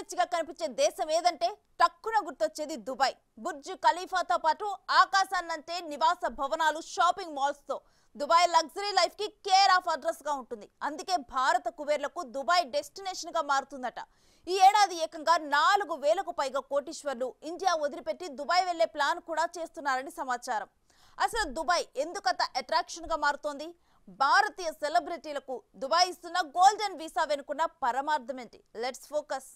Rich గా కనిపించే దేశం ఏదంటే టక్కున గుర్తొచ్చేది దుబాయ్. బుర్జ్ ఖలీఫాతో పాటు ఆకాశాన్నంటే నివాస భవనాలు, షాపింగ్ మాల్స్ తో దుబాయ్ లగ్జరీ లైఫ్ కి కేర్ ఆఫ్ అడ్రస్ గా ఉంటుంది. అందుకే భారత కుబేర్లకు దుబాయ్ డెస్టినేషన్ గా మారుతుందట. ఈ ఏడాది ఏకంగా 4,000కు పైగా కోటీశ్వర్లు ఇండియా వదిలిపెట్టి దుబాయ్ వెళ్లే ప్లాన్ కూడా చేస్తున్నారని సమాచారం. అసలు దుబాయ్ ఎందుకంత అట్రాక్షన్ గా మారుతోంది? భారతీయ సెలబ్రిటీలకు దుబాయ్ ఇస్తున్న గోల్డెన్ వీసా వెనుకున్న పరమార్థం ఏంటి? Let's focus.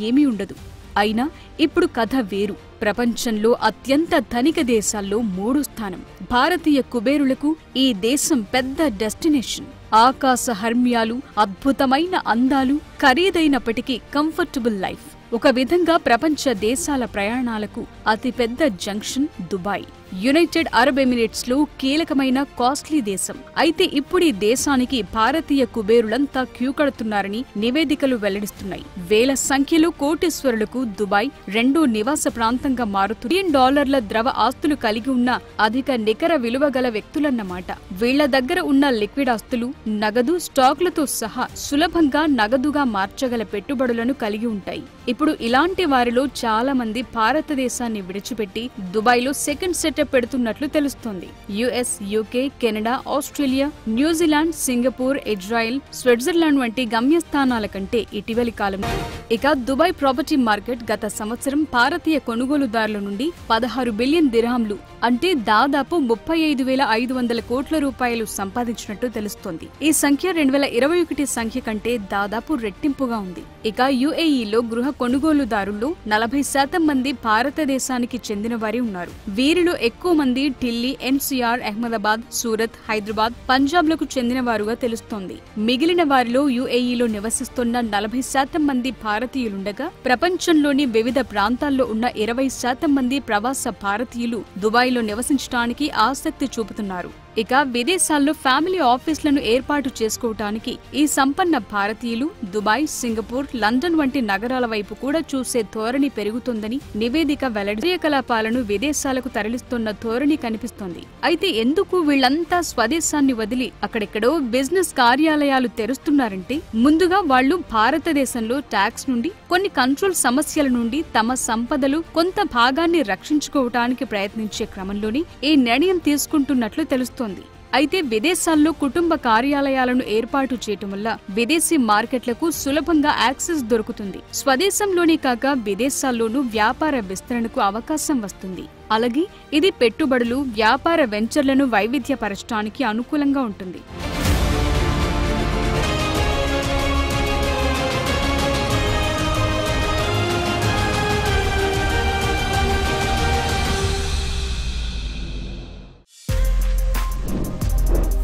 ఏమీ ఉండదు. అయినా ఇప్పుడు కథ వేరు. ప్రపంచంలో అత్యంత ధనిక దేశాల్లో 3 స్థానం. భారతీయ కుబేరులకు ఈ దేశం పెద్ద డెస్టినేషన్. ఆకాశ హర్మ్యాలు, అద్భుతమైన అందాలు, ఖరీదైనప్పటికీ కంఫర్టబుల్ లైఫ్. ఒక విధంగా ప్రపంచ దేశాల ప్రయాణాలకు అతిపెద్ద junction Dubai. United Arab Emirates లో కీలకమైన కాస్ట్లీ దేశం. అయితే ఇప్పుడు ఈ దేశానికి భారతీయ కుబేరులంతా క్యూ కడుతున్నారని నివేదికలు వెల్లడిస్తున్నాయి. వేల సంఖ్యలో కోటీశ్వరులకు దుబాయ్ రెండో నివాస ప్రాంతంగా మారుతూ $1 ద్రవ ఆస్తులు కలిగి ఉన్న అధిక నికర విలువ గల వ్యక్తులన్నమాట. వీళ్ల దగ్గర ఉన్న లిక్విడ్ ఆస్తులు, నగదు, స్టాక్లతో సహా సులభంగా నగదుగా మార్చగల పెట్టుబడులను కలిగి ఉంటాయి. ఇప్పుడు ఇలాంటి వారిలో చాలా మంది భారతదేశాన్ని విడిచిపెట్టి దుబాయ్లో సెకండ్ సెటప్ పెడుతున్నట్లు తెలుస్తోంది. US, UK, Canada, Australia, New Zealand, Singapore, Israel, Switzerland వంటి గమ్యస్థానాల కంటే ఇటీవలి కాలంలో ఇక దుబాయ్ ప్రాపర్టీ మార్కెట్ గత సంవత్సరం భారతీయ కొనుగోలుదారుల నుండి 16 బిలియన్ దిర్హాంలు అంటే దాదాపు 35,500 కోట్ల రూపాయలు సంపాదించినట్టు తెలుస్తోంది. ఈ సంఖ్య 2021 సంఖ్య కంటే దాదాపు రెట్టింపుగా ఉంది. ఇక యుఏఈలో గృహ కొనుగోలుదారుల్లో 40% మంది భారతదేశానికి చెందిన వారి ఉన్నారు. వీరిలో ఎక్కువ మంది ఢిల్లీ, ఎన్సీఆర్, అహ్మదాబాద్, సూరత్, హైదరాబాద్, పంజాబ్లకు చెందిన వారుగా తెలుస్తోంది. మిగిలిన వారిలో యుఏఈలో నివసిస్తున్న 40% మంది భారతీయులుండగా ప్రపంచంలోని వివిధ ప్రాంతాల్లో ఉన్న 20% మంది ప్రవాస భారతీయులు దుబాయ్లో నివసించడానికి ఆసక్తి చూపుతున్నారు. ఇక విదేశాల్లో ఫ్యామిలీ ఆఫీసులను ఏర్పాటు చేసుకోవటానికి ఈ సంపన్న భారతీయులు దుబాయ్, సింగపూర్, లండన్ వంటి నగరాల వైపు కూడా చూసే ధోరణి పెరుగుతుందని నివేదిక వెల్లడి. కార్యకలాపాలను విదేశాలకు తరలిస్తున్న ధోరణి కనిపిస్తోంది. అయితే ఎందుకు వీళ్లంతా స్వదేశాన్ని వదిలి అక్కడెక్కడో బిజినెస్ కార్యాలయాలు తెరుస్తున్నారంటే, ముందుగా వాళ్లు భారతదేశంలో ట్యాక్స్ నుండి, కొన్ని కంట్రోల్ సమస్యల నుండి తమ సంపదలు కొంత భాగాన్ని రక్షించుకోవటానికి ప్రయత్నించే క్రమంలోనే ఈ నిర్ణయం తీసుకుంటున్నట్లు తెలుస్తోంది. అయితే విదేశాల్లో కుటుంబ కార్యాలయాలను ఏర్పాటు చేయటం వల్ల విదేశీ మార్కెట్లకు సులభంగా యాక్సెస్ దొరుకుతుంది. స్వదేశంలోనే కాక విదేశాల్లోనూ వ్యాపార విస్తరణకు అవకాశం వస్తుంది. అలాగే ఇది పెట్టుబడులు, వ్యాపార వెంచర్లను వైవిధ్యపరచడానికి అనుకూలంగా ఉంటుంది.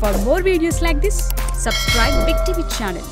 For more videos like this, subscribe Big TV channel.